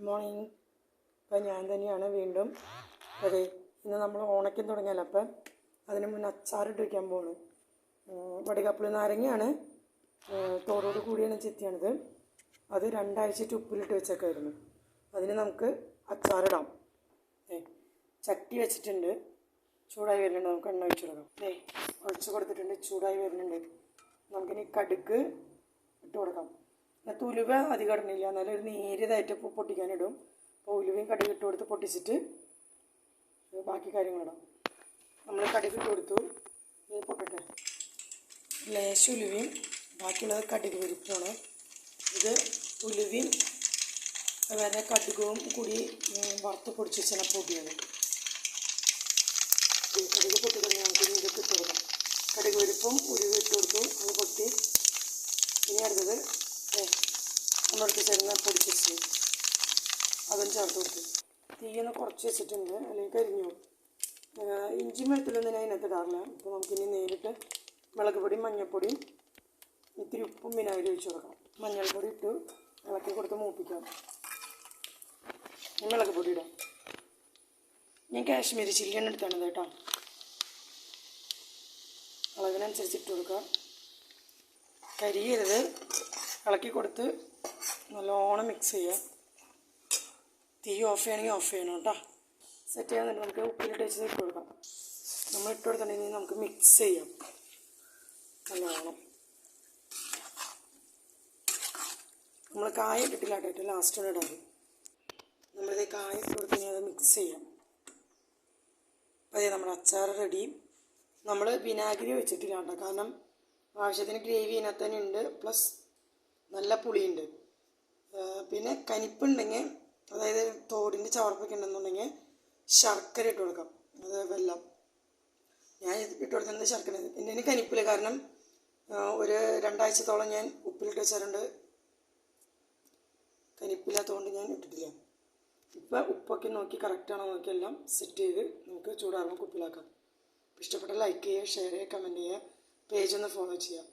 Morning. ഇപ്പം ഞാൻ തന്നെയാണ് വീണ്ടും. അതെ, ഇന്ന് നമ്മൾ ഓണയ്ക്കും തുടങ്ങിയല്ലോ. അപ്പം അതിന് മുന്നേ അച്ചാറിട്ട് വയ്ക്കാൻ പോവാണ്. വടികപ്പുളി നാരങ്ങയാണ്, തോടോട് കൂടിയാണ് ചെത്തിയാണിത്. അത് 2 ആഴ്ചയിട്ട് ഉപ്പിലിട്ട് വെച്ചേക്കായിരുന്നു. അതിന് നമുക്ക് അച്ചാറിടാം. ചട്ടി വെച്ചിട്ടുണ്ട്, ചൂടായി വരുന്നുണ്ട്. നമുക്ക് എണ്ണ ഒഴിച്ചു കൊടുക്കാം. ഒഴിച്ച് കൊടുത്തിട്ടുണ്ട്, ചൂടായി വരുന്നുണ്ട്. നമുക്കിനി കടുക് ഇട്ട് കൊടുക്കാം. എന്നിട്ട് ഉലുവ അധികം ഇടണില്ല, എന്നാലും ഒരു നേരിയതായിട്ട് പൊട്ടിക്കാനിടും. അപ്പോൾ ഉലുവയും കടുക് ഇട്ട് കൊടുത്ത് പൊട്ടിച്ചിട്ട് ബാക്കി കാര്യങ്ങളിടാം. നമ്മൾ കടുക് ഇട്ട് കൊടുത്തു, പൊട്ടട്ടെ. ലേശം ഉലുവയും ബാക്കിയുള്ളത് കടുക് പരിപ്പാണ്. ഇത് ഉലുവയും അതുപോലെ കടുകും കൂടി വറുത്ത് പൊടിച്ച് വെച്ചാൽ പൊടിയാണ്. കടുക് പൊട്ടി തുടങ്ങി നമുക്ക് ഇതൊക്കെ ഇട്ട് കൊടുക്കാം. കടുക് പരിപ്പും ഉലുവ ഇട്ട് കൊടുത്തു, അത് പൊട്ടി. ഇനി അടുത്തത് നമ്മളെടുത്ത് ചേർന്ന് പൊടിച്ച് വെച്ച് അതും ചേർത്ത് കൊടുത്തു. തീയൊന്ന് കുറച്ച് വെച്ചിട്ടുണ്ട്, അല്ലെങ്കിൽ കരിഞ്ഞു. ഇഞ്ചി വെളുത്തുള്ളൊന്നും ഞാൻ അതിനകത്ത് ഇടാറില്ല. അപ്പോൾ നമുക്കിനി നേരിട്ട് മുളക് പൊടിയും മഞ്ഞൾപ്പൊടിയും ഇത്തിരി ഉപ്പും വിനാഗിരി ഒഴിച്ച് കൊടുക്കാം. മഞ്ഞൾപ്പൊടി ഇട്ട് ഇളക്കി കൊടുത്ത് മൂപ്പിക്കാം. മുളക് പൊടി ഇടാം. ഞാൻ കാശ്മീരി ചില്ലിയാണ് എടുത്താണത് കേട്ടോ. അളവിനനുസരിച്ച് ഇട്ട് കൊടുക്കുക. കരിയരുത്. ഇളക്കി കൊടുത്ത് നല്ലോണം മിക്സ് ചെയ്യുക. തീ ഓഫ് ചെയ്യണമെങ്കിൽ ഓഫ് ചെയ്യണം കേട്ടോ. സെറ്റ് ചെയ്യാൻ നമുക്ക് ഉപ്പിലിട്ട് വെച്ച് ഇട്ട് കൊടുക്കാം. നമ്മൾ ഇട്ട് കൊടുത്തിട്ടുണ്ടെങ്കിൽ നമുക്ക് മിക്സ് ചെയ്യാം നല്ലോണം. നമ്മൾ കായ ഇട്ടിട്ടില്ല കേട്ടോ, ലാസ്റ്റോടെ ഇടാറ്. നമ്മളിത് കായ ഇട്ട് കൊടുത്ത് കഴിഞ്ഞാൽ അത് മിക്സ് ചെയ്യാം. അതെ, നമ്മുടെ അച്ചാർ റെഡി. നമ്മൾ വിനാഗിരി ഒഴിച്ചിട്ടില്ല കേട്ടോ, കാരണം ആവശ്യത്തിന് ഗ്രേവി ഇതിനകത്ത് തന്നെ ഉണ്ട്, പ്ലസ് നല്ല പുളിയുണ്ട്. പിന്നെ കനിപ്പുണ്ടെങ്കിൽ, അതായത് തോടിൻ്റെ ചവർപ്പൊക്കെ ഉണ്ടെന്നുണ്ടെങ്കിൽ ശർക്കര ഇട്ട് കൊടുക്കാം. അത് വെള്ളം ഞാൻ ഇട്ട് കൊടുക്കുന്നത് ശർക്കര. പിന്നെ കനിപ്പില്ല, കാരണം ഒരു 2 ആഴ്ചത്തോളം ഞാൻ ഉപ്പിലിട്ട് വെച്ചാറുണ്ട്. കനിപ്പില്ലാത്തതുകൊണ്ട് ഞാൻ ഇട്ടിട്ടില്ല. ഇപ്പം ഉപ്പൊക്കെ നോക്കി കറക്റ്റാണോ നോക്കി എല്ലാം സെറ്റ് ചെയ്ത് നമുക്ക് ചൂടാറുമ്പോൾ കുപ്പിലാക്കാം. ഇഷ്ടപ്പെട്ട ലൈക്ക് ചെയ്യുക, ഷെയർ ചെയ്യുക, കമൻറ്റ് ചെയ്യുക, പേജ് ഒന്ന് ഫോളോ ചെയ്യുക.